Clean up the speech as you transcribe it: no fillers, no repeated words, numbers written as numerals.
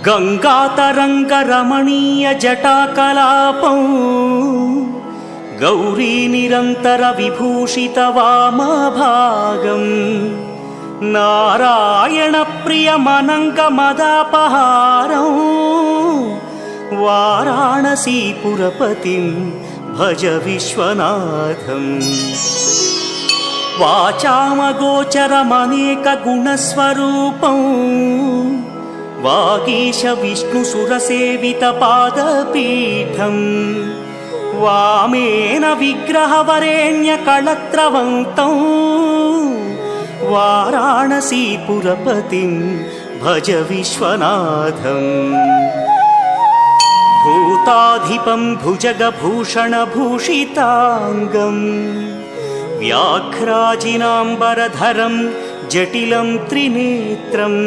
गङ्गातरङ्गरमणीयजटाकलापं गौरीनिरन्तरविभूषितवामभागम् नारायणप्रियमनङ्गमदापहारं वाराणसीपुरपतिं भज विश्वनाथम्। वाचामगोचरमनेकगुणस्वरूपं वागीश विष्णुसुरसेवितपादपीठम् वामेन विग्रहवरेण्यकळत्रवन्तं वाराणसीपुरपतिं भज विश्वनाथम्। भूताधिपं भुजगभूषणभूषिताङ्गं व्याघ्राजिनाम्बरधरं जटिलं त्रिनेत्रम्